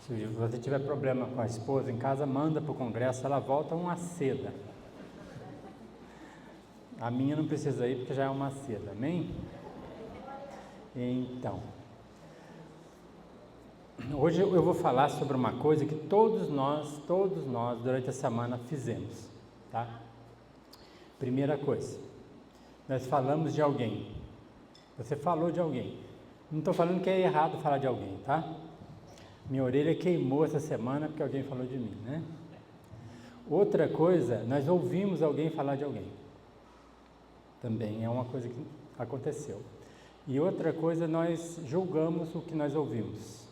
Se você tiver problema com a esposa em casa, manda para o congresso, ela volta uma seda. A minha não precisa ir porque já é uma seda, amém? Então, hoje eu vou falar sobre uma coisa que todos nós, durante a semana fizemos, tá? Primeira coisa, nós falamos de alguém. Você falou de alguém. Não estou falando que é errado falar de alguém, tá? Minha orelha queimou essa semana porque alguém falou de mim, né? Outra coisa, nós ouvimos alguém falar de alguém. Também é uma coisa que aconteceu. E outra coisa, nós julgamos o que nós ouvimos.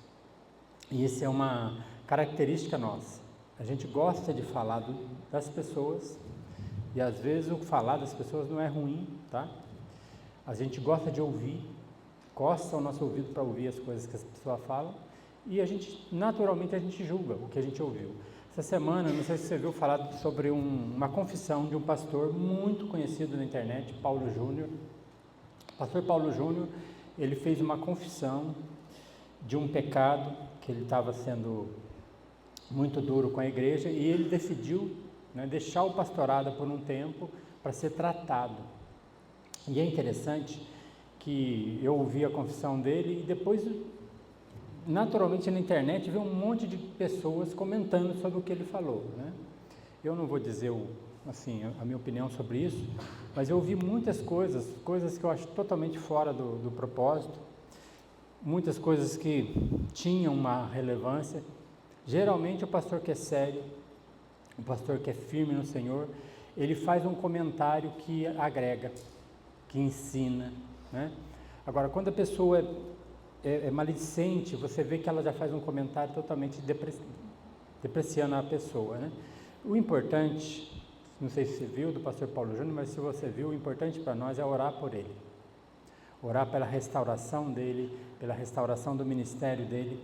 E isso é uma característica nossa. A gente gosta de falar das pessoas, e às vezes o falar das pessoas não é ruim, tá? A gente gosta de ouvir, coça o nosso ouvido para ouvir as coisas que as pessoas falam, e naturalmente a gente julga o que a gente ouviu. Essa semana, não sei se você viu falar sobre uma confissão de um pastor muito conhecido na internet, Paulo Júnior. O pastor Paulo Júnior, ele fez uma confissão de um pecado, que ele estava sendo muito duro com a igreja, e ele decidiu, né, deixar o pastorado por um tempo para ser tratado. E é interessante que eu ouvi a confissão dele e depois, naturalmente na internet, veio um monte de pessoas comentando sobre o que ele falou, né? Eu não vou dizer a minha opinião sobre isso, mas eu ouvi muitas coisas que eu acho totalmente fora do propósito, muitas coisas que tinham uma relevância. Geralmente o pastor que é sério, o pastor que é firme no Senhor, ele faz um comentário que agrega, que ensina, né? Agora, quando a pessoa é maledicente, você vê que ela já faz um comentário totalmente depreciando a pessoa, né? O importante, não sei se você viu do pastor Paulo Júnior, mas se você viu, o importante para nós é orar por ele. Orar pela restauração dele, pela restauração do ministério dele,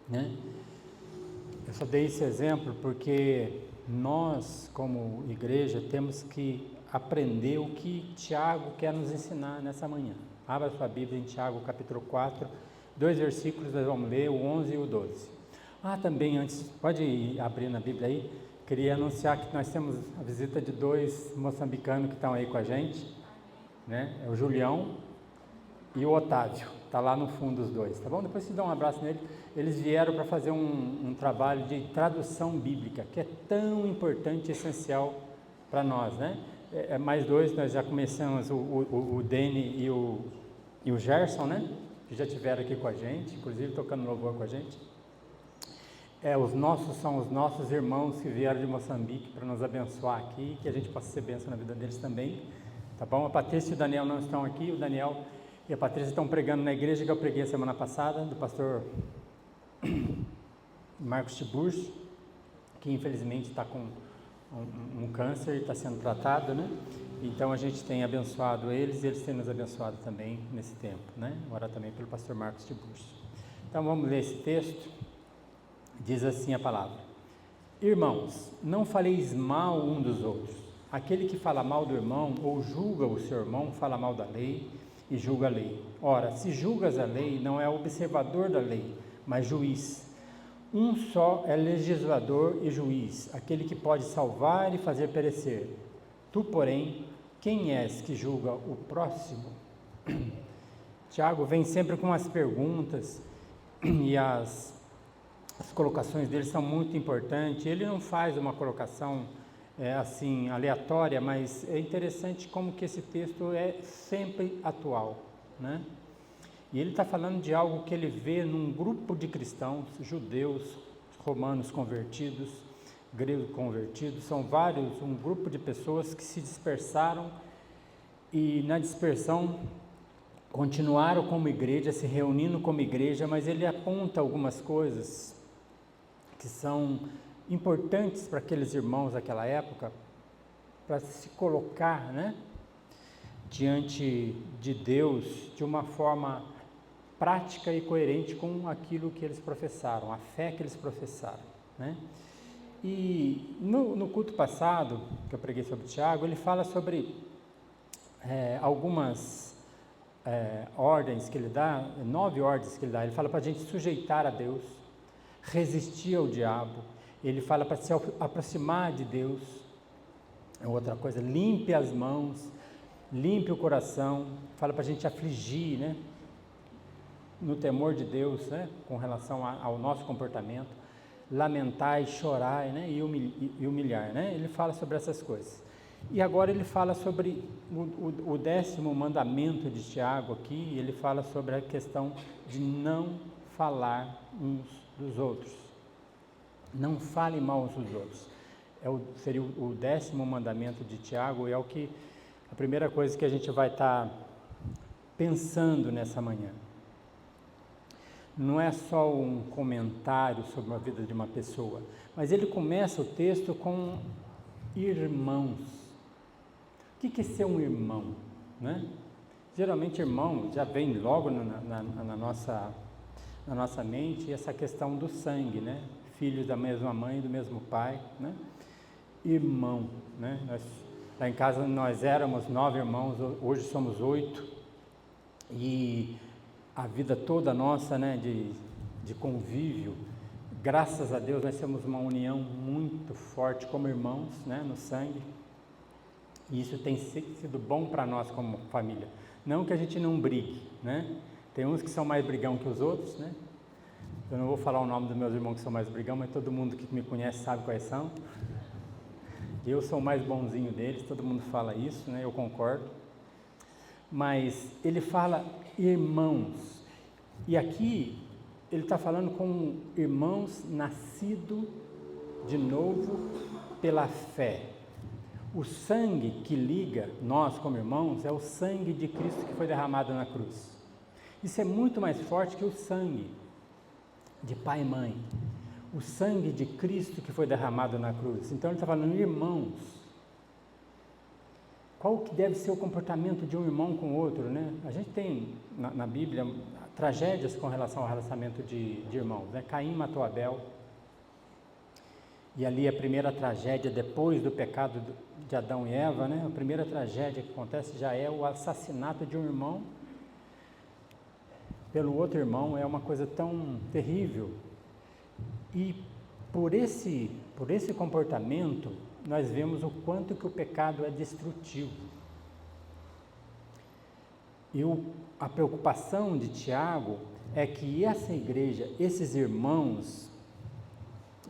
né? Eu só dei esse exemplo porque nós, como igreja, temos que aprender o que Tiago quer nos ensinar nessa manhã. Abra sua Bíblia em Tiago, capítulo 4, 2 versículos, nós vamos ler o 11 e o 12. Também antes, pode ir abrir na Bíblia aí, queria anunciar que nós temos a visita de 2 moçambicanos que estão aí com a gente, né? É o Julião e o Otávio, está lá no fundo os dois, tá bom? Depois você dá um abraço nele. Eles vieram para fazer um trabalho de tradução bíblica, que é tão importante e essencial para nós, né? Mais 2, nós já começamos, o Dene e o Gerson, né? Que já estiveram aqui com a gente, inclusive tocando louvor com a gente. São os nossos irmãos que vieram de Moçambique para nos abençoar aqui, que a gente possa ser bênção na vida deles também, tá bom? A Patrícia e o Daniel não estão aqui, o Daniel e a Patrícia estão pregando na igreja que eu preguei a semana passada, do pastor Marcos Tiburcio, que infelizmente está com um câncer e está sendo tratado, né? Então a gente tem abençoado eles e eles têm nos abençoado também nesse tempo, né? Orar também pelo pastor Marcos Tiburcio. Então vamos ler esse texto. Diz assim a palavra: Irmãos, não faleis mal um dos outros. Aquele que fala mal do irmão ou julga o seu irmão, fala mal da lei e julga a lei. Ora, se julgas a lei, não é observador da lei, mas juiz. Um só é legislador e juiz, aquele que pode salvar e fazer perecer. Tu, porém, quem és que julga o próximo? Tiago vem sempre com as perguntas e as colocações dele são muito importantes. Ele não faz uma colocação assim aleatória, mas é interessante como que esse texto é sempre atual, né? E ele está falando de algo que ele vê num grupo de cristãos, judeus, romanos convertidos, gregos convertidos, são vários, um grupo de pessoas que se dispersaram e na dispersão continuaram como igreja, se reunindo como igreja, mas ele aponta algumas coisas que são importantes para aqueles irmãos daquela época, para se colocar, né, diante de Deus de uma forma prática e coerente com aquilo que eles professaram, a fé que eles professaram, né? E no culto passado, que eu preguei sobre Tiago, ele fala sobre algumas ordens que ele dá, 9 ordens que ele dá. Ele fala para a gente sujeitar a Deus, resistir ao diabo. Ele fala para se aproximar de Deus. É outra coisa, limpe as mãos, limpe o coração. Fala para a gente afligir, né? No temor de Deus, né? Com relação ao nosso comportamento. Lamentar e chorar, né? E humilhar, né? Ele fala sobre essas coisas. E agora ele fala sobre o 10º mandamento de Tiago aqui. Ele fala sobre a questão de não falar uns dos outros. Não falem mal uns dos outros. Seria o 10º mandamento de Tiago, e é a primeira coisa que a gente vai estar pensando nessa manhã. Não é só um comentário sobre a vida de uma pessoa, mas ele começa o texto com irmãos. O que é ser um irmão, né? Geralmente irmão já vem logo na nossa mente essa questão do sangue, né? Filhos da mesma mãe e do mesmo pai, né? Irmão, né? Lá em casa nós éramos 9 irmãos, hoje somos 8, e a vida toda nossa, né, de convívio, graças a Deus nós temos uma união muito forte como irmãos, né, no sangue, e isso tem sido bom para nós como família. Não que a gente não brigue, né? Tem uns que são mais brigão que os outros, né? Eu não vou falar o nome dos meus irmãos que são mais brigão, mas todo mundo que me conhece sabe quais são. Eu sou o mais bonzinho deles, todo mundo fala isso, né? Eu concordo. Mas ele fala irmãos, e aqui ele está falando com irmãos nascidos de novo pela fé. O sangue que liga nós como irmãos é o sangue de Cristo que foi derramado na cruz. Isso é muito mais forte que o sangue de pai e mãe. O sangue de Cristo que foi derramado na cruz. Então ele está falando, irmãos. Qual que deve ser o comportamento de um irmão com o outro, né? A gente tem na Bíblia tragédias com relação ao relacionamento de irmãos, né? Caim matou Abel. E ali a primeira tragédia depois do pecado de Adão e Eva, né? A primeira tragédia que acontece já é o assassinato de um irmão pelo outro irmão. É uma coisa tão terrível. E por esse comportamento, nós vemos o quanto que o pecado é destrutivo. E a preocupação de Tiago é que essa igreja, esses irmãos,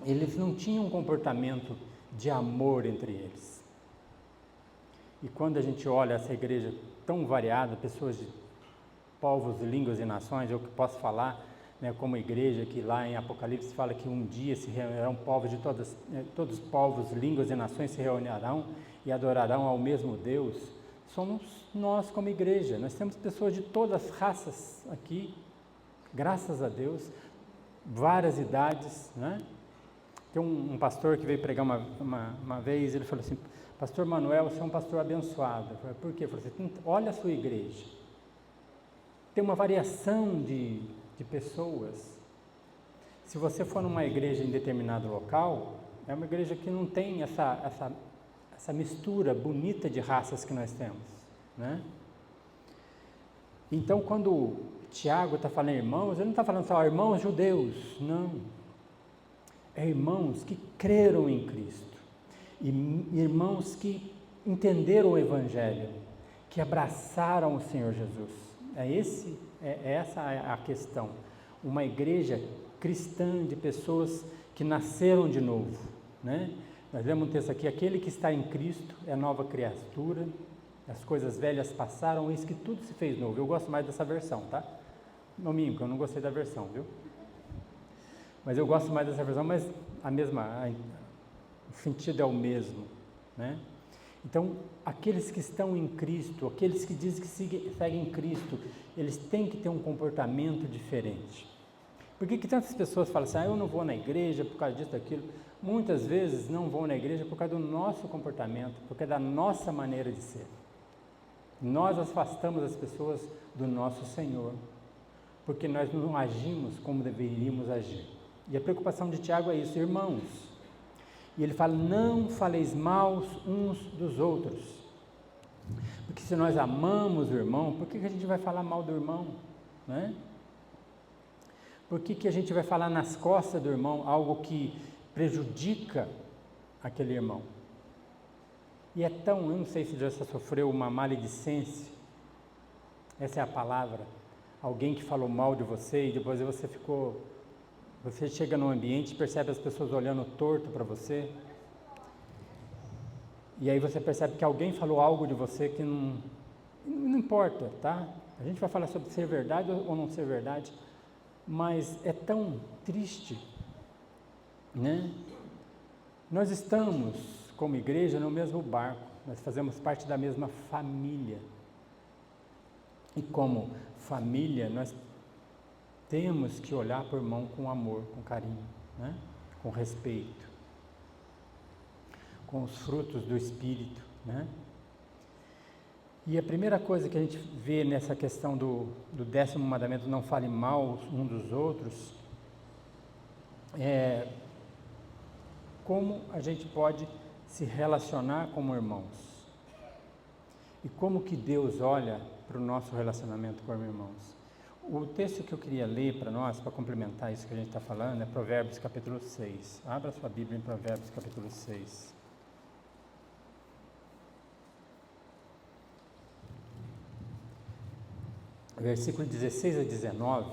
eles não tinham um comportamento de amor entre eles. E quando a gente olha essa igreja tão variada, pessoas de povos, línguas e nações, eu que posso falar, né, como igreja, que lá em Apocalipse fala que um dia se reunirão povos de todos os povos, línguas e nações se reunirão e adorarão ao mesmo Deus. Somos nós como igreja, nós temos pessoas de todas as raças aqui, graças a Deus, várias idades, né? Tem um pastor que veio pregar uma vez, ele falou assim, pastor Manuel, você é um pastor abençoado. Eu falei, por quê? Eu falei assim, olha a sua igreja, tem uma variação de pessoas. Se você for numa igreja em determinado local, é uma igreja que não tem essa mistura bonita de raças que nós temos, né? Então, quando Tiago está falando irmãos, ele não está falando só irmãos judeus, não. É irmãos que creram em Cristo, e irmãos que entenderam o Evangelho, que abraçaram o Senhor Jesus. Essa é a questão. Uma igreja cristã de pessoas que nasceram de novo, né? Nós lemos um texto aqui, aquele que está em Cristo é nova criatura, as coisas velhas passaram, eis que tudo se fez novo. Eu gosto mais dessa versão, tá? Não minto, eu não gostei da versão, viu? Mas eu gosto mais dessa versão, mas o sentido é o mesmo, né? Então, aqueles que estão em Cristo, aqueles que dizem que seguem Cristo, eles têm que ter um comportamento diferente. Por que tantas pessoas falam assim, eu não vou na igreja por causa disso, daquilo? Muitas vezes não vão na igreja por causa do nosso comportamento, porque é da nossa maneira de ser. Nós afastamos as pessoas do nosso Senhor, porque nós não agimos como deveríamos agir. E a preocupação de Tiago é isso, irmãos. E ele fala, não faleis mal uns dos outros. Porque se nós amamos o irmão, por que a gente vai falar mal do irmão? Né? Por que a gente vai falar nas costas do irmão algo que prejudica aquele irmão? E é tão, eu não sei se já sofreu uma maledicência, essa é a palavra, alguém que falou mal de você e depois você chega num ambiente e percebe as pessoas olhando torto para você, e aí você percebe que alguém falou algo de você que não importa, tá? A gente vai falar sobre ser verdade ou não ser verdade, mas é tão triste, né? Nós estamos, como igreja, no mesmo barco, nós fazemos parte da mesma família. E como família, nós temos que olhar para o irmão com amor, com carinho, né? Com respeito, com os frutos do Espírito, né? E a primeira coisa que a gente vê nessa questão do 10º mandamento, não fale mal um dos outros, é como a gente pode se relacionar como irmãos. E como que Deus olha para o nosso relacionamento como irmãos. O texto que eu queria ler para nós, para complementar isso que a gente está falando, é Provérbios capítulo 6. Abra sua Bíblia em Provérbios capítulo 6. Versículo 16 a 19,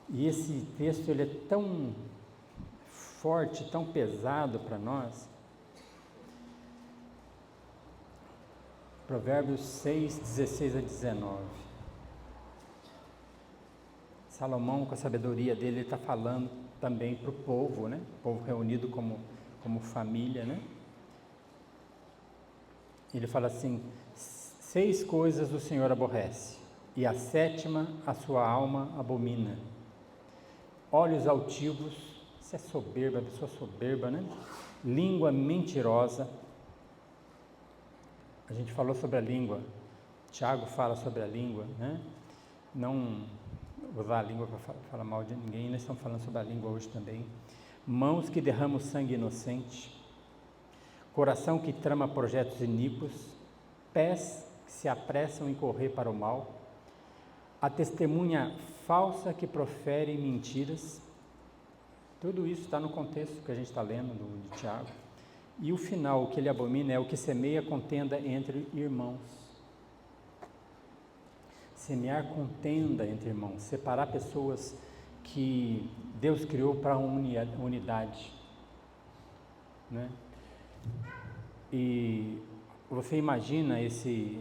e esse texto ele é tão forte, tão pesado para nós. Provérbios 6, 16 a 19. Salomão, com a sabedoria dele, está falando também para o povo, né? O povo reunido como família, né? Ele fala assim: 6 coisas o Senhor aborrece, e a 7ª a sua alma abomina: olhos altivos, isso é soberba, pessoa soberba, né? Língua mentirosa. A gente falou sobre a língua, Tiago fala sobre a língua, né? Não usar a língua para falar mal de ninguém, nós estamos falando sobre a língua hoje também. Mãos que derramam sangue inocente, coração que trama projetos iníquos, pés que se apressam em correr para o mal, a testemunha falsa que profere mentiras. Tudo isso está no contexto que a gente está lendo de Tiago. E o final, o que ele abomina, é o que semeia contenda entre irmãos. Semear contenda entre irmãos, separar pessoas que Deus criou para unidade, né? E você imagina esse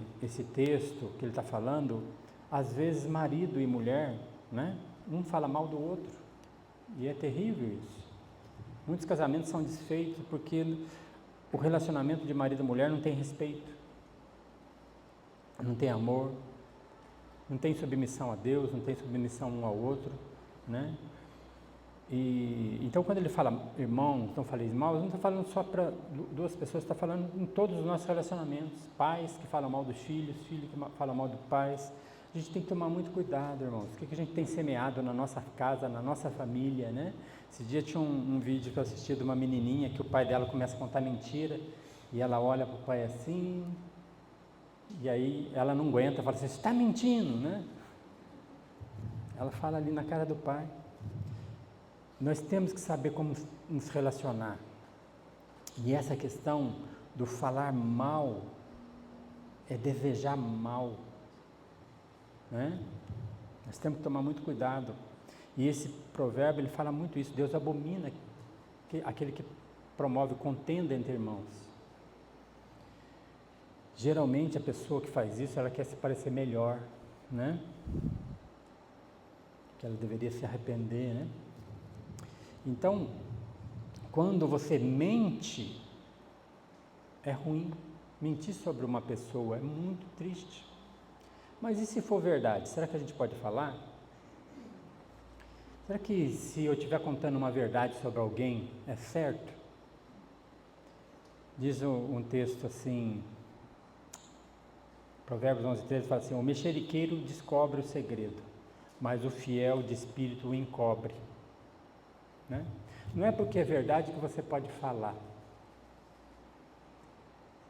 texto que ele está falando, às vezes marido e mulher, né? Um fala mal do outro, e é terrível isso. Muitos casamentos são desfeitos porque o relacionamento de marido e mulher não tem respeito, não tem amor, não tem submissão a Deus, não tem submissão um ao outro, né? E então quando ele fala irmãos, não fala irmãos, não está falando só para 2 pessoas, está falando em todos os nossos relacionamentos. Pais que falam mal dos filhos, filhos que falam mal dos pais. A gente tem que tomar muito cuidado, irmãos. O que a gente tem semeado na nossa casa, na nossa família, né? Esse dia tinha um vídeo que eu assisti de uma menininha que o pai dela começa a contar mentira e ela olha para o pai assim, e aí ela não aguenta, fala assim: você está mentindo, né? Ela fala ali na cara do pai. Nós temos que saber como nos relacionar. E essa questão do falar mal é desejar mal, né? Nós temos que tomar muito cuidado. E esse provérbio ele fala muito isso. Deus abomina aquele que promove contenda entre irmãos. Geralmente a pessoa que faz isso, ela quer se parecer melhor, né? Que ela deveria se arrepender, né? Então, quando você mente, é ruim. Mentir sobre uma pessoa é muito triste. Mas e se for verdade? Será que a gente pode falar? Será que se eu estiver contando uma verdade sobre alguém, é certo? Diz um texto assim, Provérbios 11:13 fala assim: o mexeriqueiro descobre o segredo, mas o fiel de espírito o encobre. Né? Não é porque é verdade que você pode falar.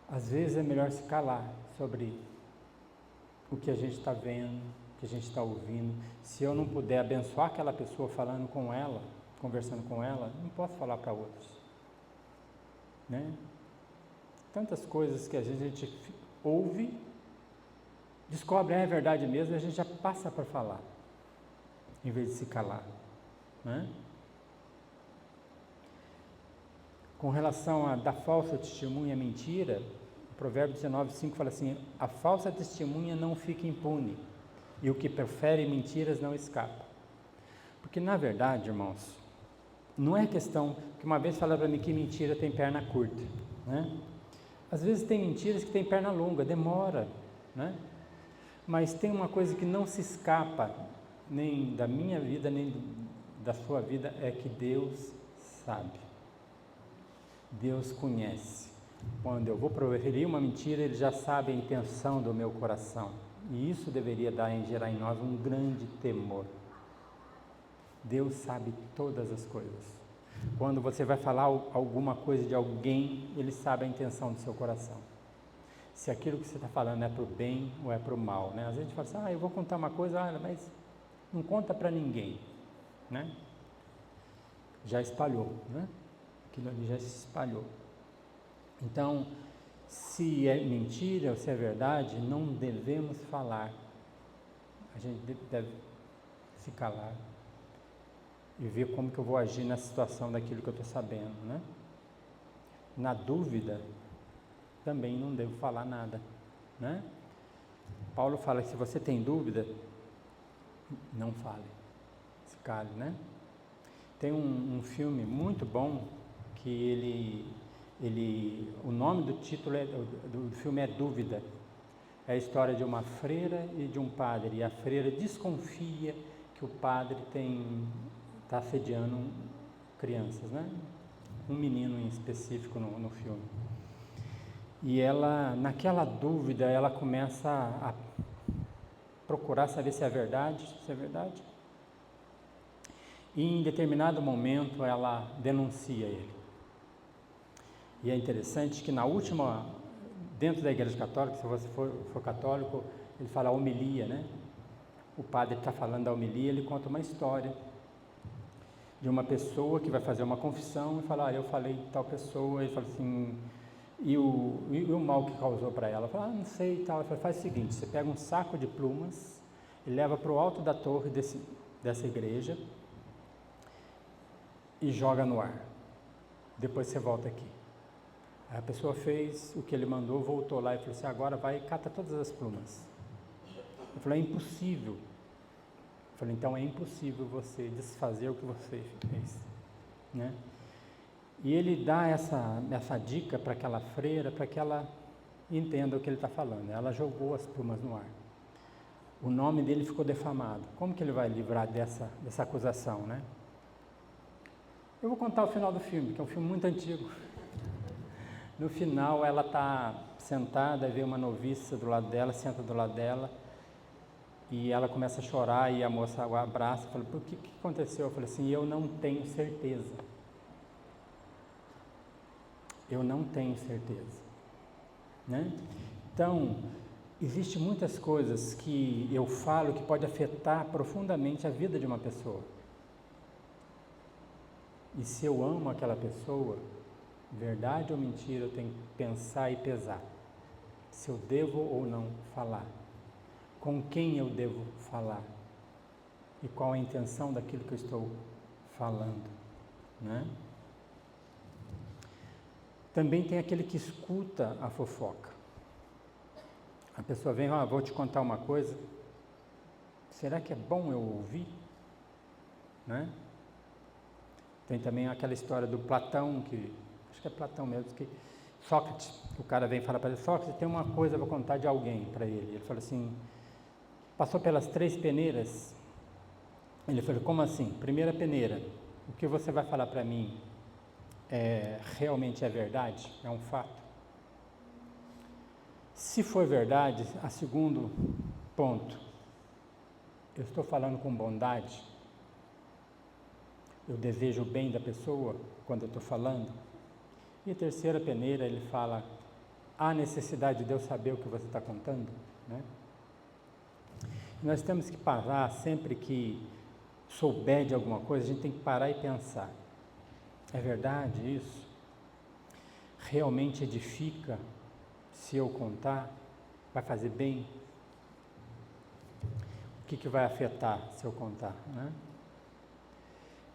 Às vezes é melhor se calar sobre o que a gente está vendo, o que a gente está ouvindo, se eu não puder abençoar aquela pessoa falando com ela, conversando com ela, não posso falar para outros, né? Tantas coisas que às vezes a gente ouve, descobre, é verdade mesmo, e a gente já passa para falar, em vez de se calar, né? Com relação a da falsa testemunha, mentira, o Provérbio 19:5 fala assim: a falsa testemunha não fica impune, e o que prefere mentiras não escapa. Porque na verdade, irmãos, não é questão que uma vez falaram para mim que mentira tem perna curta, né? Às vezes tem mentiras que tem perna longa, demora, né? Mas tem uma coisa que não se escapa, nem da minha vida, nem da sua vida, é que Deus sabe. Deus conhece. Quando eu vou proferir uma mentira, Ele já sabe a intenção do meu coração. E isso deveria gerar em nós um grande temor. Deus sabe todas as coisas. Quando você vai falar alguma coisa de alguém, Ele sabe a intenção do seu coração. Se aquilo que você está falando é para o bem ou é para o mal, né? Às vezes a gente fala assim, eu vou contar uma coisa, mas não conta para ninguém, né? Já espalhou, né? Aquilo ali já se espalhou. Então, se é mentira ou se é verdade, não devemos falar. A gente deve se calar e ver como que eu vou agir na situação daquilo que eu estou sabendo, né? Na dúvida, também não devo falar nada, né? Paulo fala que se você tem dúvida, não fale, se cale, né? Tem um filme muito bom que o nome do título do filme é Dúvida. É a história de uma freira e de um padre, e a freira desconfia que o padre está assediando crianças, né? Um menino em específico no filme. E ela, naquela dúvida, ela começa a procurar saber se é verdade, E em determinado momento ela denuncia ele. E é interessante que dentro da Igreja Católica, se você for católico, ele fala a homilia, né? O padre está falando da homilia, ele conta uma história de uma pessoa que vai fazer uma confissão e fala, eu falei de tal pessoa, ele fala assim, e o mal que causou para ela? Fala, não sei e tal. Ele fala, faz o seguinte, você pega um saco de plumas e leva para o alto da torre dessa igreja e joga no ar. Depois você volta aqui. Aí a pessoa fez o que ele mandou, voltou lá e falou assim, agora vai e cata todas as plumas. Eu falei, é impossível. Eu falei, então é impossível você desfazer o que você fez, né? E ele dá essa dica para aquela freira, para que ela entenda o que ele está falando. Ela jogou as plumas no ar. O nome dele ficou defamado. Como que ele vai livrar dessa acusação, né? Eu vou contar o final do filme, que é um filme muito antigo. No final, ela está sentada, vê uma noviça do lado dela, senta do lado dela, e ela começa a chorar, e a moça o abraça, fala, o que aconteceu? Eu falei assim, eu não tenho certeza. Eu não tenho certeza, né? Então, existem muitas coisas que eu falo que pode afetar profundamente a vida de uma pessoa. E se eu amo aquela pessoa, verdade ou mentira, eu tenho que pensar e pesar. Se eu devo ou não falar. Com quem eu devo falar. E qual a intenção daquilo que eu estou falando, né? Também tem aquele que escuta a fofoca. A pessoa vem, vou te contar uma coisa. Será que é bom eu ouvir? Né? Tem também aquela história do Platão, acho que é Platão mesmo, que Sócrates, o cara vem falar para ele, Sócrates, tem uma coisa, eu vou contar de alguém para ele. Ele fala assim, passou pelas 3 peneiras. Ele falou, como assim? Primeira peneira, o que você vai falar para mim realmente é verdade? É um fato? Se for verdade, a segundo ponto, eu estou falando com bondade? Eu desejo o bem da pessoa quando eu estou falando? E a terceira peneira, ele fala, há necessidade de eu saber o que você está contando? Né? Nós temos que parar, sempre que souber de alguma coisa, a gente tem que parar e pensar. É verdade isso? Realmente edifica? Se eu contar, vai fazer bem? O que vai afetar se eu contar, né?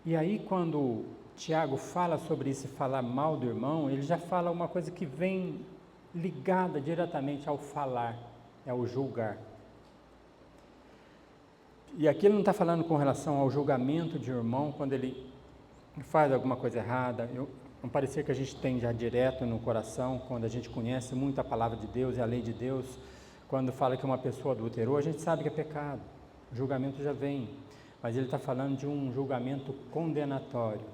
E aí, quando Tiago fala sobre isso e falar mal do irmão, ele já fala uma coisa que vem ligada diretamente ao falar, ao julgar. E aqui ele não está falando com relação ao julgamento de um irmão quando ele faz alguma coisa errada. Não parecer que a gente tem já direto no coração, quando a gente conhece muito a palavra de Deus e a lei de Deus, quando fala que uma pessoa adulterou, a gente sabe que é pecado, o julgamento já vem, mas ele está falando de um julgamento condenatório,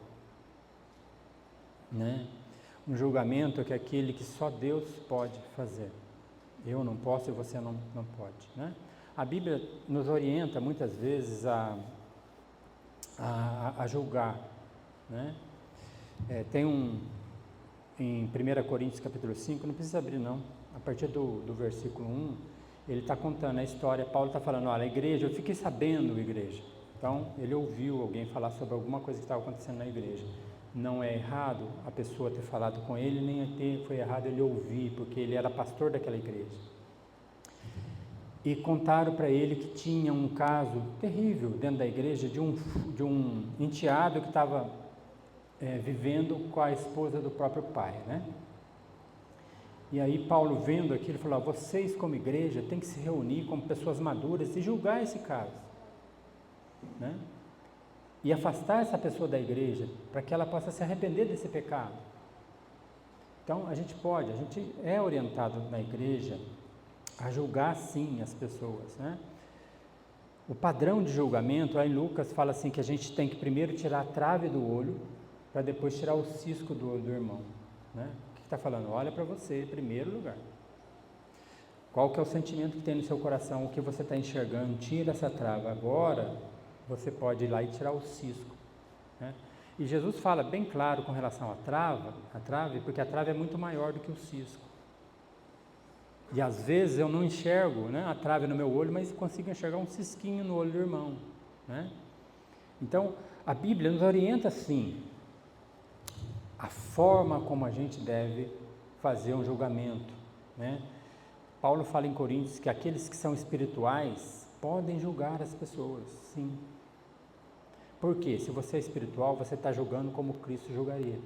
né? Um julgamento que é aquele que só Deus pode fazer. Eu não posso e você não pode, né? A Bíblia nos orienta muitas vezes a julgar, né? Tem em 1 Coríntios capítulo 5, não precisa abrir não, a partir do versículo 1, ele está contando a história. Paulo está falando, olha, a igreja, eu fiquei sabendo, igreja. Então, ele ouviu alguém falar sobre alguma coisa que estava acontecendo na igreja. Não é errado a pessoa ter falado com ele, nem foi errado ele ouvir, porque ele era pastor daquela igreja. E contaram para ele que tinha um caso terrível dentro da igreja de um enteado que estava vivendo com a esposa do próprio pai, né? E aí Paulo, vendo aquilo, falou, vocês como igreja têm que se reunir como pessoas maduras e julgar esse caso, né? E afastar essa pessoa da igreja, para que ela possa se arrepender desse pecado. Então, a gente é orientado na igreja a julgar sim as pessoas, né? O padrão de julgamento, aí Lucas fala assim, que a gente tem que primeiro tirar a trave do olho, para depois tirar o cisco do olho do irmão, né? O que está falando? Olha para você em primeiro lugar. Qual que é o sentimento que tem no seu coração, o que você está enxergando? Tira essa trava. Agora, você pode ir lá e tirar o cisco, né? E Jesus fala bem claro com relação à trave, porque a trave é muito maior do que o cisco. E às vezes eu não enxergo, né, a trave no meu olho, mas consigo enxergar um cisquinho no olho do irmão, né? Então, a Bíblia nos orienta assim, a forma como a gente deve fazer um julgamento, né? Paulo fala em Coríntios que aqueles que são espirituais podem julgar as pessoas, sim. Por quê? Se você é espiritual, você está julgando como Cristo julgaria.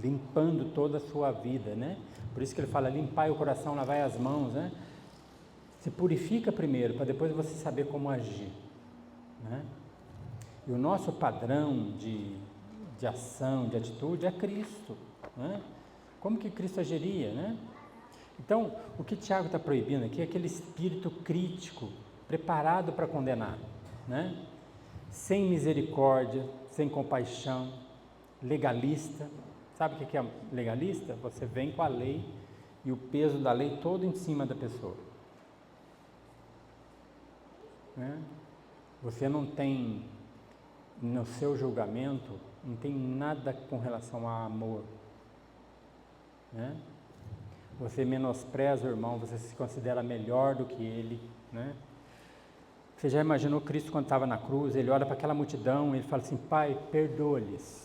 Limpando toda a sua vida, né? Por isso que ele fala, limpai o coração, lavai as mãos, né? Se purifica primeiro, para depois você saber como agir, né? E o nosso padrão de ação, de atitude é Cristo, né? Como que Cristo agiria, né? Então, o que Tiago está proibindo aqui é aquele espírito crítico, preparado para condenar, né? Sem misericórdia, sem compaixão, legalista. Sabe o que é legalista? Você vem com a lei e o peso da lei todo em cima da pessoa, né? Você não tem, no seu julgamento, não tem nada com relação a amor, né? Você menospreza o irmão, você se considera melhor do que ele, né? Você já imaginou Cristo quando estava na cruz, ele olha para aquela multidão e ele fala assim, Pai, perdoa-lhes.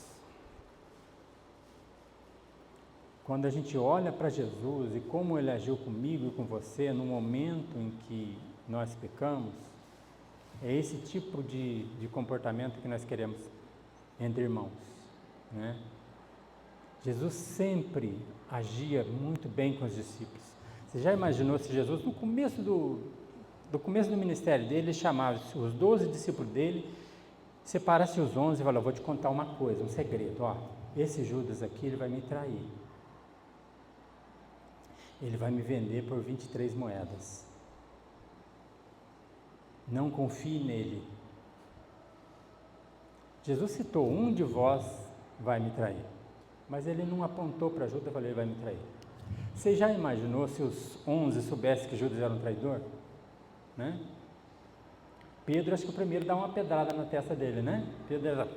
Quando a gente olha para Jesus e como ele agiu comigo e com você no momento em que nós pecamos, é esse tipo de comportamento que nós queremos entre irmãos, né? Jesus sempre agia muito bem com os discípulos. Você já imaginou se Jesus, no começo do ministério dele, ele chamava os 12 discípulos dele, separasse os 11 e falou, vou te contar uma coisa, um segredo, ó, esse Judas aqui, ele vai me trair. Ele vai me vender por 23 moedas. Não confie nele. Jesus citou, um de vós vai me trair. Mas ele não apontou para Judas e falou, ele vai me trair. Você já imaginou se os 11 soubessem que Judas era um traidor? Né? Pedro, acho que o primeiro dá uma pedrada na testa dele, né? Pedro era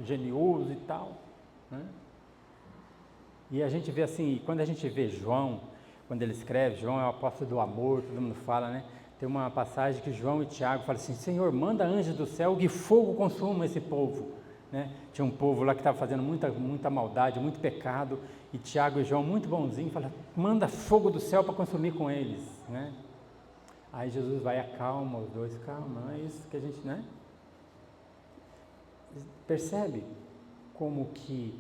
genioso e tal, né? E a gente vê assim, quando a gente vê João, quando ele escreve, João é o apóstolo do amor, todo mundo fala, né? Tem uma passagem que João e Tiago falam assim: Senhor, manda anjos do céu que fogo consuma esse povo. Né? Tinha um povo lá que estava fazendo muita maldade, muito pecado, e Tiago e João, muito bonzinho, falam: manda fogo do céu para consumir com eles. Né? Aí Jesus vai e acalma os dois: calma, não é isso que a gente, né? Percebe como que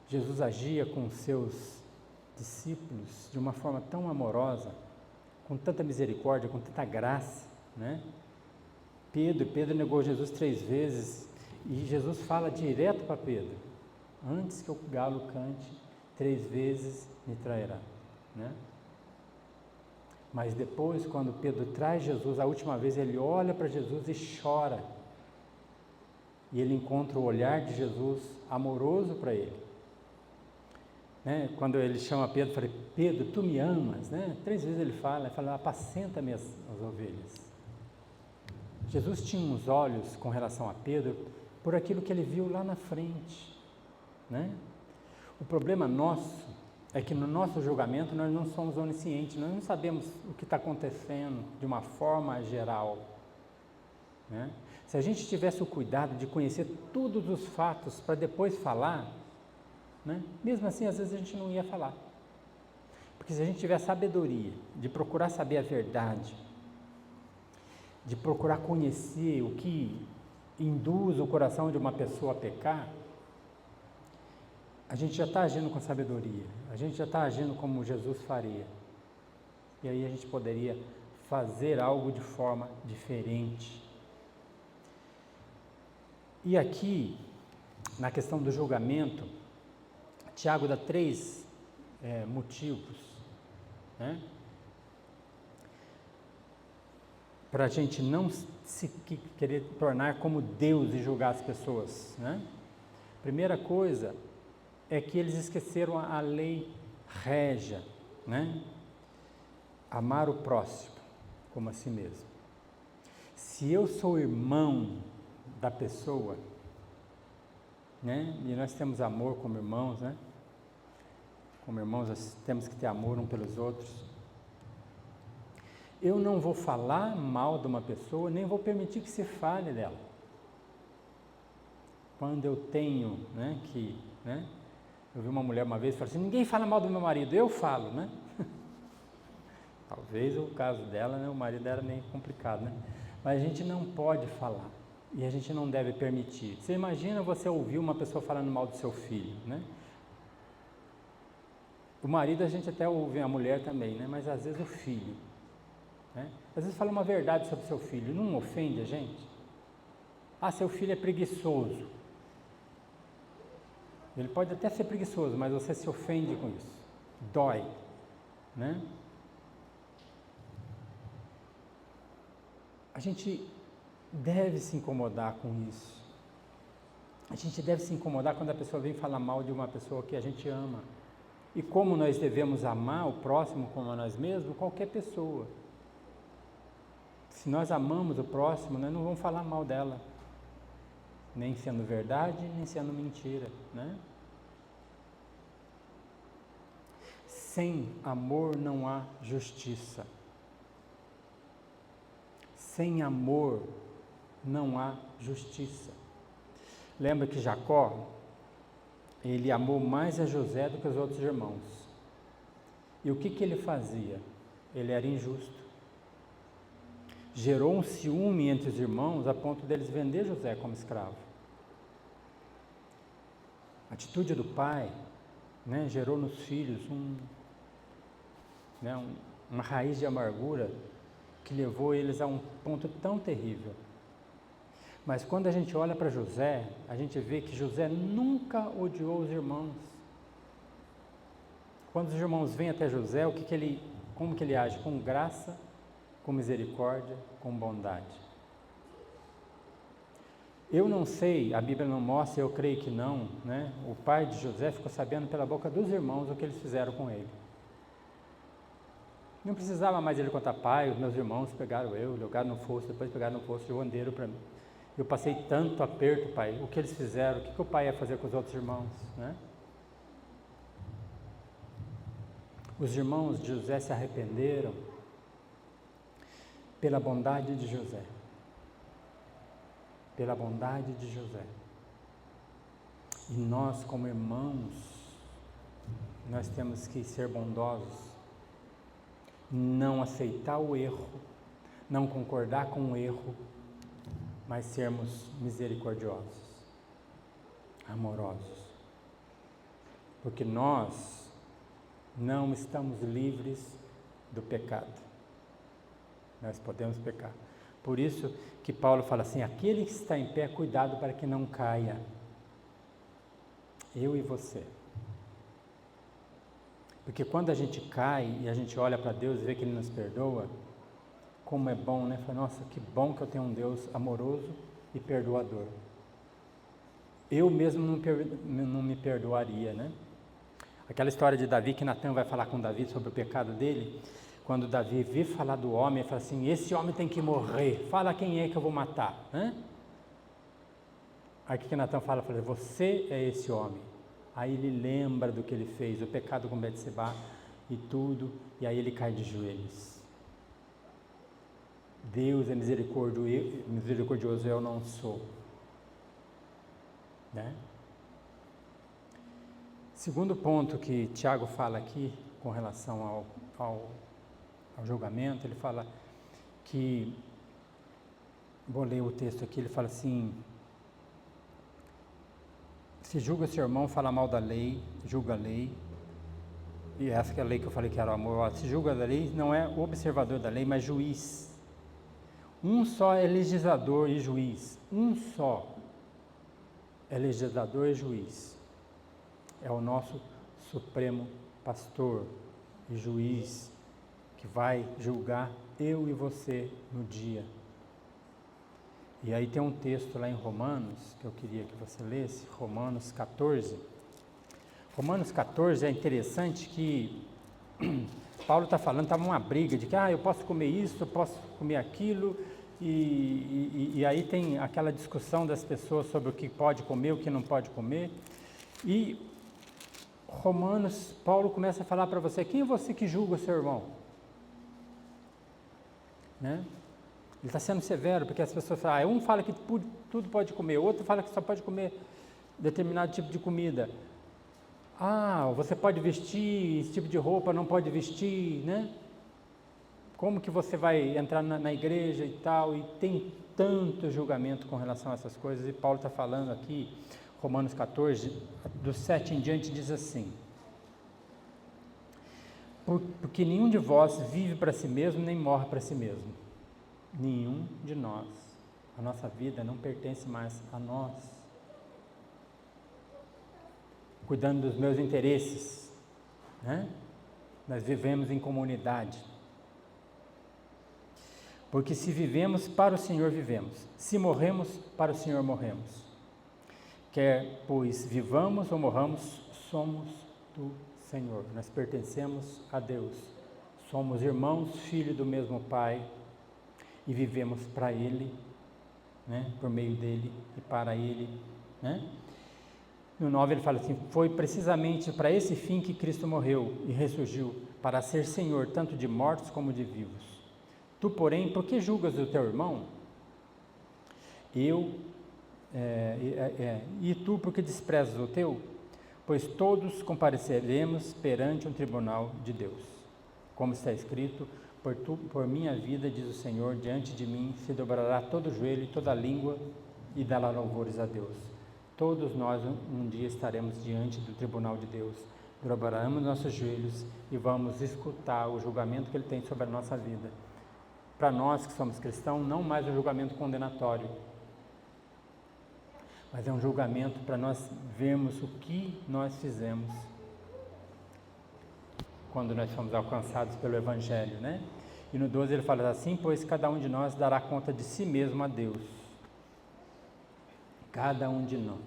Jesus agia com os seus discípulos de uma forma tão amorosa, com tanta misericórdia, com tanta graça, né? Pedro negou Jesus 3 vezes, e Jesus fala direto para Pedro: antes que o galo cante, 3 vezes me trairá, né? Mas depois, quando Pedro traz Jesus, a última vez ele olha para Jesus e chora, e ele encontra o olhar de Jesus amoroso para ele. Né? Quando ele chama Pedro, fala: Pedro, tu me amas, né? 3 vezes ele fala: apacenta-me as ovelhas. Jesus tinha uns olhos com relação a Pedro por aquilo que ele viu lá na frente, né? O problema nosso é que no nosso julgamento nós não somos oniscientes, nós não sabemos o que está acontecendo de uma forma geral, né? Se a gente tivesse o cuidado de conhecer todos os fatos para depois falar, né? Mesmo assim, às vezes a gente não ia falar, porque se a gente tiver sabedoria de procurar saber a verdade, de procurar conhecer o que induz o coração de uma pessoa a pecar, a gente já está agindo com sabedoria, a gente já está agindo como Jesus faria, e aí a gente poderia fazer algo de forma diferente. E aqui, na questão do julgamento, Tiago dá 3 motivos, né, para a gente não se querer tornar como Deus e julgar as pessoas, né? Primeira coisa é que eles esqueceram a lei régia, né? Amar o próximo como a si mesmo. Se eu sou irmão da pessoa, né? E nós temos amor como irmãos, né? Como irmãos nós temos que ter amor uns pelos outros. Eu não vou falar mal de uma pessoa, nem vou permitir que se fale dela. Quando eu tenho, né, eu vi uma mulher uma vez e falou assim: ninguém fala mal do meu marido, eu falo, né? Talvez o caso dela, né, o marido era meio complicado, né? Mas a gente não pode falar, e a gente não deve permitir. Você imagina você ouvir uma pessoa falando mal do seu filho, né? O marido a gente até ouve, a mulher também, né? Mas às vezes o filho, né? Às vezes fala uma verdade sobre seu filho, não ofende a gente? Ah, seu filho é preguiçoso. Ele pode até ser preguiçoso, mas você se ofende com isso, dói, né? A gente deve se incomodar com isso. A gente deve se incomodar quando a pessoa vem falar mal de uma pessoa que a gente ama. E como nós devemos amar o próximo como a nós mesmos, qualquer pessoa. Se nós amamos o próximo, nós não vamos falar mal dela, nem sendo verdade, nem sendo mentira, né? Sem amor não há justiça. Sem amor não há justiça. Lembra que Jacó, ele amou mais a José do que os outros irmãos. E o que ele fazia? Ele era injusto. Gerou um ciúme entre os irmãos a ponto deles vender José como escravo. A atitude do pai, né, gerou nos filhos uma raiz de amargura que levou eles a um ponto tão terrível. Mas quando a gente olha para José, a gente vê que José nunca odiou os irmãos. Quando os irmãos vêm até José, como que ele age? Com graça, com misericórdia, com bondade. Eu não sei, a Bíblia não mostra, eu creio que não, né? O pai de José ficou sabendo pela boca dos irmãos o que eles fizeram com ele. Não precisava mais ele contar: pai, os meus irmãos pegaram eu, jogaram no fosso, depois pegaram no fosso e venderam para mim. Eu passei tanto aperto, pai, o que eles fizeram, o que o pai ia fazer com os outros irmãos, né? Os irmãos de José se arrependeram, pela bondade de José. Pela bondade de José. E nós, como irmãos, nós temos que ser bondosos, não aceitar o erro, não concordar com o erro, mas sermos misericordiosos, amorosos. Porque nós não estamos livres do pecado. Nós podemos pecar. Por isso que Paulo fala assim, aquele que está em pé, cuidado para que não caia. Eu e você. Porque quando a gente cai e a gente olha para Deus e vê que Ele nos perdoa, como é bom, né? Fala, nossa, que bom que eu tenho um Deus amoroso e perdoador. Eu mesmo não me perdoaria, né? Aquela história de Davi, que Natan vai falar com Davi sobre o pecado dele, quando Davi vê falar do homem, ele fala assim, esse homem tem que morrer, fala quem é que eu vou matar, né? Aí o que Natan fala? Você é esse homem. Aí ele lembra do que ele fez, o pecado com Betseba e tudo, e aí ele cai de joelhos. Deus é misericordioso, eu não sou. Né? Segundo ponto que Tiago fala aqui, com relação ao julgamento, ele fala que, vou ler o texto aqui, ele fala assim, se julga seu irmão, fala mal da lei, julga a lei, e essa que é a lei que eu falei que era o amor, se julga da lei, não é observador da lei, mas juiz. Um só é legislador e juiz, um só é legislador e juiz, é o nosso supremo pastor e juiz, que vai julgar eu e você no dia. E aí tem um texto lá em Romanos, que eu queria que você lesse, Romanos 14. Romanos 14 é interessante que Paulo está falando, estava uma briga de que eu posso comer isso, eu posso comer aquilo, e aí tem aquela discussão das pessoas sobre o que pode comer, o que não pode comer. E Romanos, Paulo começa a falar para você, quem é você que julga o seu irmão? Né? Ele está sendo severo, porque as pessoas falam, um fala que tudo pode comer, outro fala que só pode comer determinado tipo de comida. Você pode vestir esse tipo de roupa, não pode vestir, né? Como que você vai entrar na igreja e tal, e tem tanto julgamento com relação a essas coisas, e Paulo está falando aqui, Romanos 14, do 7 em diante, diz assim, porque nenhum de vós vive para si mesmo, nem morre para si mesmo. Nenhum de nós. A nossa vida não pertence mais a nós. Cuidando dos meus interesses, né? Nós vivemos em comunidade. Porque se vivemos, para o Senhor vivemos. Se morremos, para o Senhor morremos. Quer, pois, vivamos ou morramos, somos do Senhor. Nós pertencemos a Deus. Somos irmãos, filhos do mesmo Pai. E vivemos para Ele, né? Por meio dEle e para Ele, né? No 9 ele fala assim, foi precisamente para esse fim que Cristo morreu e ressurgiu, para ser Senhor tanto de mortos como de vivos. Tu, porém, por que julgas o teu irmão? E tu, por que desprezas o teu? Pois todos compareceremos perante um tribunal de Deus. Como está escrito, por minha vida, diz o Senhor, diante de mim se dobrará todo joelho e toda língua e dará louvores a Deus. Todos nós um dia estaremos diante do tribunal de Deus, dobraremos nossos joelhos e vamos escutar o julgamento que Ele tem sobre a nossa vida. Para nós que somos cristãos, não mais um julgamento condenatório, mas é um julgamento para nós vermos o que nós fizemos quando nós fomos alcançados pelo Evangelho, né? E no 12 ele fala assim, pois cada um de nós dará conta de si mesmo a Deus. Cada um de nós.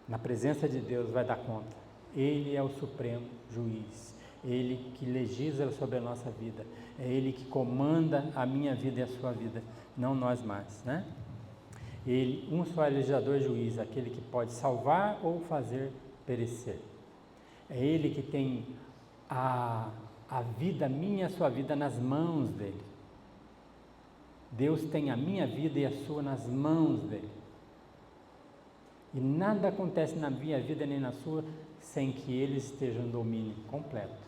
Na presença de Deus vai dar conta. Ele é o supremo juiz. Ele que legisla sobre a nossa vida. É Ele que comanda a minha vida e a sua vida. Não nós mais, né? Ele, um só é legislador e juiz, aquele que pode salvar ou fazer perecer. É Ele que tem a vida, minha, a sua vida nas mãos dele. Deus tem a minha vida e a sua nas mãos dele. E nada acontece na minha vida nem na sua sem que ele esteja no domínio completo.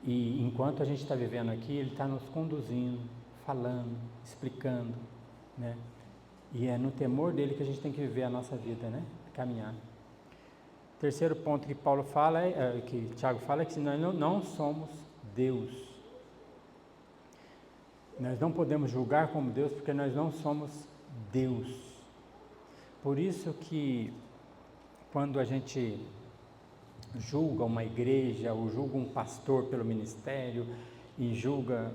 E enquanto a gente está vivendo aqui, ele está nos conduzindo, falando, explicando, né? E é no temor dele que a gente tem que viver a nossa vida, né? Caminhar. Terceiro ponto que Paulo fala, que Tiago fala, é que nós não somos Deus. Nós não podemos julgar como Deus porque nós não somos Deus. Por isso que quando a gente julga uma igreja ou julga um pastor pelo ministério e julga,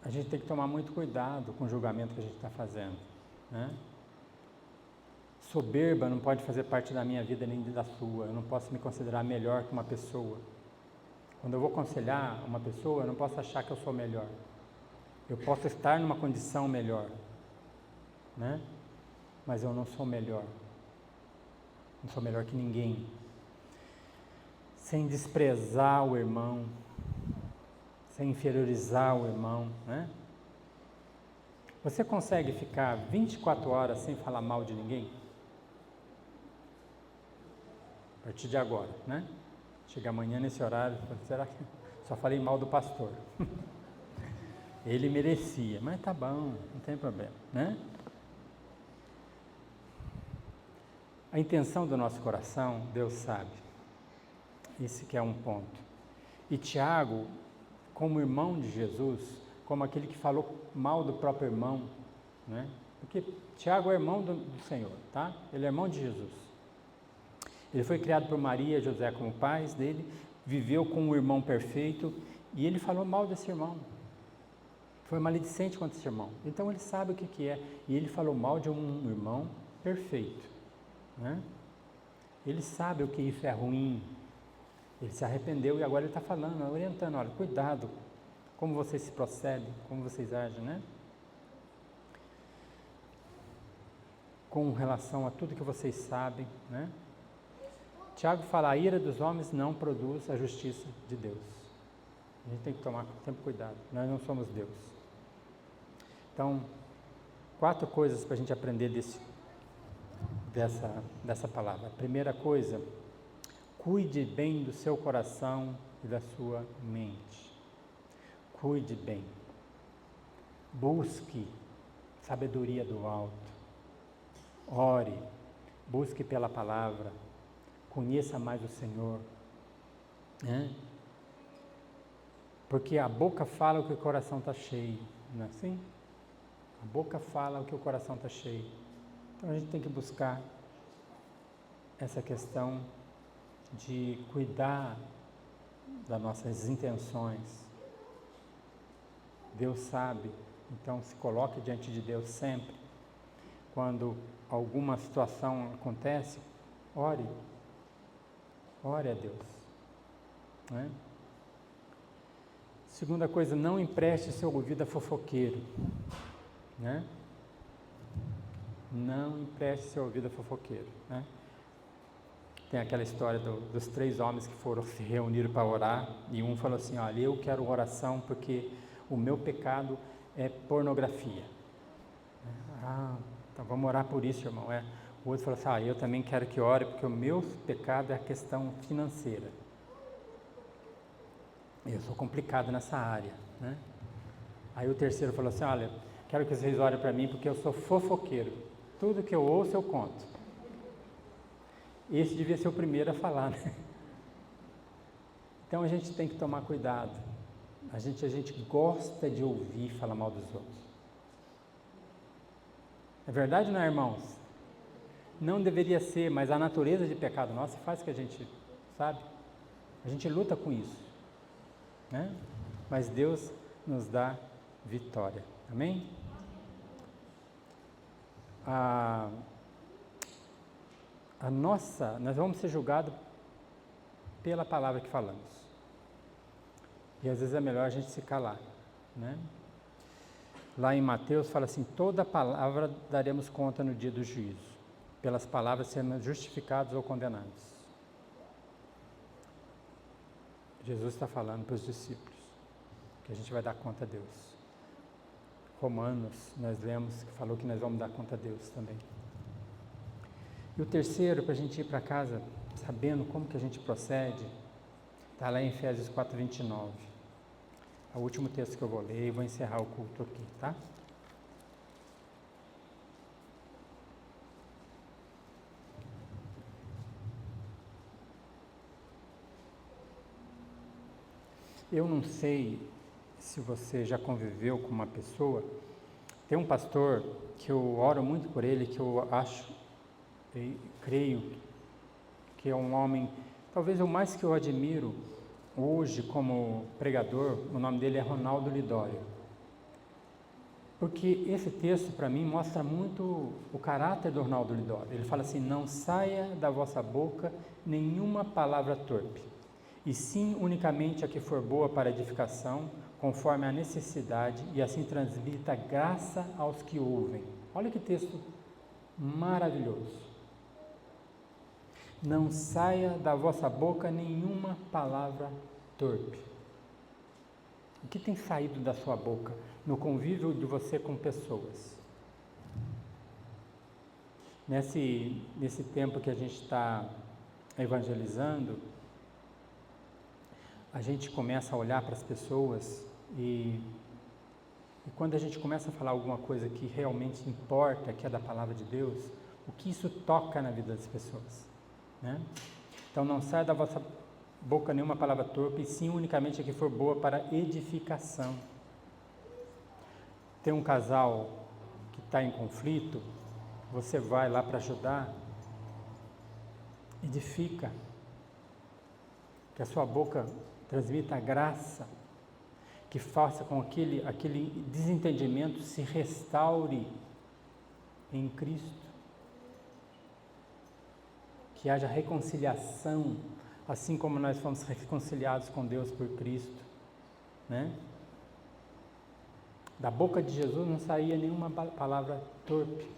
a gente tem que tomar muito cuidado com o julgamento que a gente está fazendo, né? Soberba não pode fazer parte da minha vida nem da sua. Eu não posso me considerar melhor que uma pessoa. Quando eu vou aconselhar uma pessoa, eu não posso achar que eu sou melhor. Eu posso estar numa condição melhor, né? Mas eu não sou melhor. Não sou melhor que ninguém. Sem desprezar o irmão, sem inferiorizar o irmão, né? Você consegue ficar 24 horas sem falar mal de ninguém? A partir de agora, né? Chega amanhã nesse horário, será que só falei mal do pastor? Ele merecia, mas tá bom, não tem problema, né? A intenção do nosso coração, Deus sabe. Esse que é um ponto. E Tiago, como irmão de Jesus, como aquele que falou mal do próprio irmão, né? Porque Tiago é irmão do Senhor, tá? Ele é irmão de Jesus. Ele foi criado por Maria e José como pais dele, viveu com um irmão perfeito e ele falou mal desse irmão. Foi maledicente contra esse irmão. Então ele sabe o que é. E ele falou mal de um irmão perfeito, né? Ele sabe o que isso é ruim. Ele se arrependeu e agora ele está falando, orientando, olha, cuidado, como vocês se procedem, como vocês agem, né? Com relação a tudo que vocês sabem, né? Tiago fala, a ira dos homens não produz a justiça de Deus. A gente tem que tomar sempre cuidado, nós não somos Deus. Então, 4 coisas para a gente aprender dessa palavra. A primeira coisa, cuide bem do seu coração e da sua mente. Cuide bem. Busque sabedoria do alto. Ore. Busque pela palavra. Conheça mais o Senhor. Né? Porque a boca fala o que o coração está cheio. Não é assim? A boca fala o que o coração está cheio. Então a gente tem que buscar essa questão de cuidar das nossas intenções. Deus sabe, então se coloque diante de Deus sempre. Quando alguma situação acontece, ore a Deus, né? Segunda coisa, não empreste seu ouvido a fofoqueiro, né? Não empreste seu ouvido a fofoqueiro, né? Tem aquela história dos 3 homens que foram se reunir para orar, e um falou assim, olha, eu quero oração porque o meu pecado é pornografia. Ah, então vamos orar por isso, irmão. O outro falou assim, eu também quero que ore porque o meu pecado é a questão financeira. Eu sou complicado nessa área, né? Aí o terceiro falou assim, olha, quero que vocês orem para mim porque eu sou fofoqueiro. Tudo que eu ouço eu conto. Esse devia ser o primeiro a falar, né? Então a gente tem que tomar cuidado. A gente gosta de ouvir falar mal dos outros. É verdade ou não é, irmãos? Não deveria ser, mas a natureza de pecado nossa faz que a gente, sabe? A gente luta com isso, né? Mas Deus nos dá vitória. Amém? Nós vamos ser julgados pela palavra que falamos. E às vezes é melhor a gente se calar, né? Lá em Mateus fala assim, toda palavra daremos conta no dia do juízo. Pelas palavras seremos justificados ou condenados. Jesus está falando para os discípulos que a gente vai dar conta a Deus. Romanos, nós lemos, que falou que nós vamos dar conta a Deus também. E o terceiro, para a gente ir para casa sabendo como que a gente procede, está lá em Efésios 4:29. É o último texto que eu vou ler e vou encerrar o culto aqui, tá? Eu não sei se você já conviveu com uma pessoa, tem um pastor que eu oro muito por ele, que eu acho e creio que é um homem, talvez o mais que eu admiro hoje como pregador, o nome dele é Ronaldo Lidório. Porque esse texto para mim mostra muito o caráter do Ronaldo Lidório. Ele fala assim: não saia da vossa boca nenhuma palavra torpe, e sim unicamente a que for boa para edificação, conforme a necessidade, e assim transmita graça aos que ouvem. Olha que texto maravilhoso. Não saia da vossa boca nenhuma palavra torpe. O que tem saído da sua boca no convívio de você com pessoas? Nesse tempo que a gente está evangelizando, a gente começa a olhar para as pessoas e quando a gente começa a falar alguma coisa que realmente importa, que é da palavra de Deus, o que isso toca na vida das pessoas, né? Então não saia da vossa boca nenhuma palavra torpe, e sim unicamente a que for boa para edificação. Tem um casal que está em conflito, você vai lá para ajudar, edifica, que a sua boca transmita a graça, que faça com que aquele desentendimento se restaure em Cristo, que haja reconciliação, assim como nós fomos reconciliados com Deus por Cristo, né? Da boca de Jesus não saía nenhuma palavra torpe,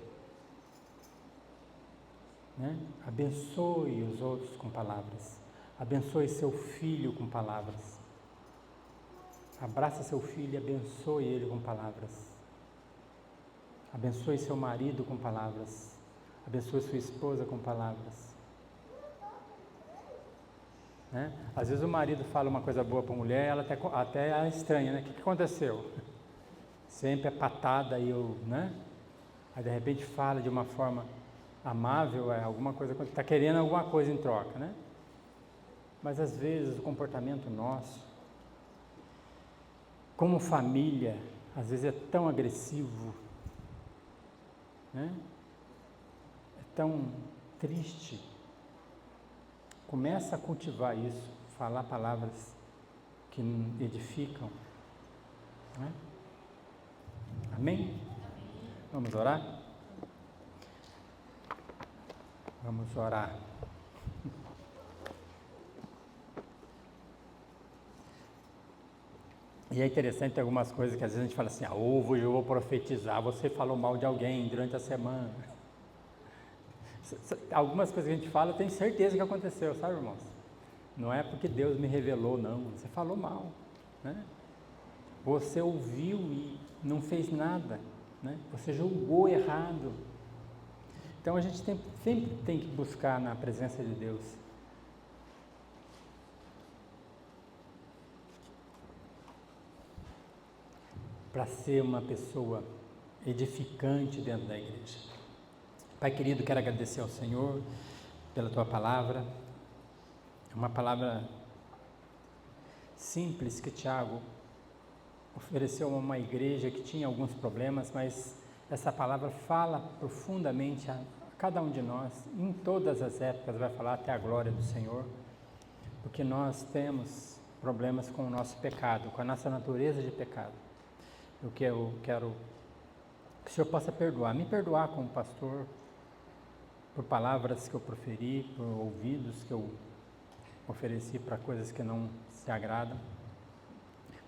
né? Abençoe os outros com palavras, abençoe seu filho com palavras, abraça seu filho e abençoe ele com palavras, abençoe seu marido com palavras, abençoe sua esposa com palavras, né? Às vezes o marido fala uma coisa boa para a mulher, ela até é estranha, né? O que aconteceu? Sempre é patada e né? Aí de repente fala de uma forma amável, alguma coisa, está querendo alguma coisa em troca, né? Mas às vezes o comportamento nosso, como família, às vezes é tão agressivo, né? É tão triste. Começa a cultivar isso, falar palavras que edificam, né? Amém? Vamos orar? Vamos orar. E é interessante algumas coisas que às vezes a gente fala assim: hoje eu vou profetizar, você falou mal de alguém durante a semana. Algumas coisas que a gente fala, eu tenho certeza que aconteceu, sabe, irmãos? Não é porque Deus me revelou, não. Você falou mal, né? Você ouviu e não fez nada, né? Você julgou errado. Então a gente sempre tem que buscar na presença de Deus para ser uma pessoa edificante dentro da igreja. Pai querido, quero agradecer ao Senhor pela Tua palavra, uma palavra simples que Tiago ofereceu a uma igreja que tinha alguns problemas, mas essa palavra fala profundamente a cada um de nós, em todas as épocas vai falar até a glória do Senhor, porque nós temos problemas com o nosso pecado, com a nossa natureza de pecado. Eu quero que o Senhor possa me perdoar como pastor, por palavras que eu proferi, por ouvidos que eu ofereci para coisas que não se agradam,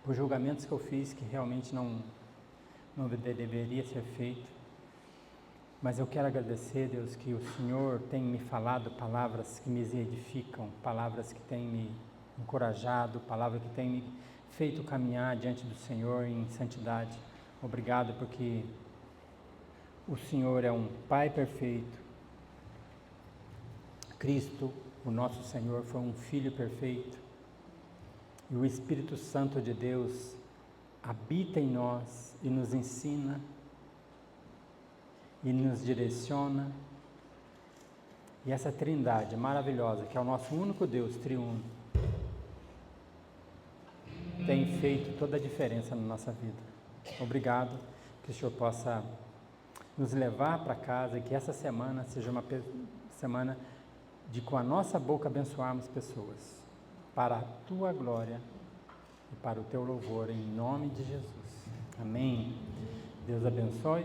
por julgamentos que eu fiz que realmente não deveria ser feito. Mas eu quero agradecer, Deus, que o Senhor tem me falado palavras que me edificam, palavras que têm me encorajado, palavras que têm me feito caminhar diante do Senhor em santidade. Obrigado porque o Senhor é um Pai perfeito. Cristo, o nosso Senhor, foi um Filho perfeito. E o Espírito Santo de Deus habita em nós e nos ensina e nos direciona. E essa trindade maravilhosa, que é o nosso único Deus triuno, tem feito toda a diferença na nossa vida. Obrigado, que o Senhor possa nos levar para casa e que essa semana seja uma semana de com a nossa boca abençoarmos pessoas, para a Tua glória e para o Teu louvor, em nome de Jesus. Amém. Deus abençoe.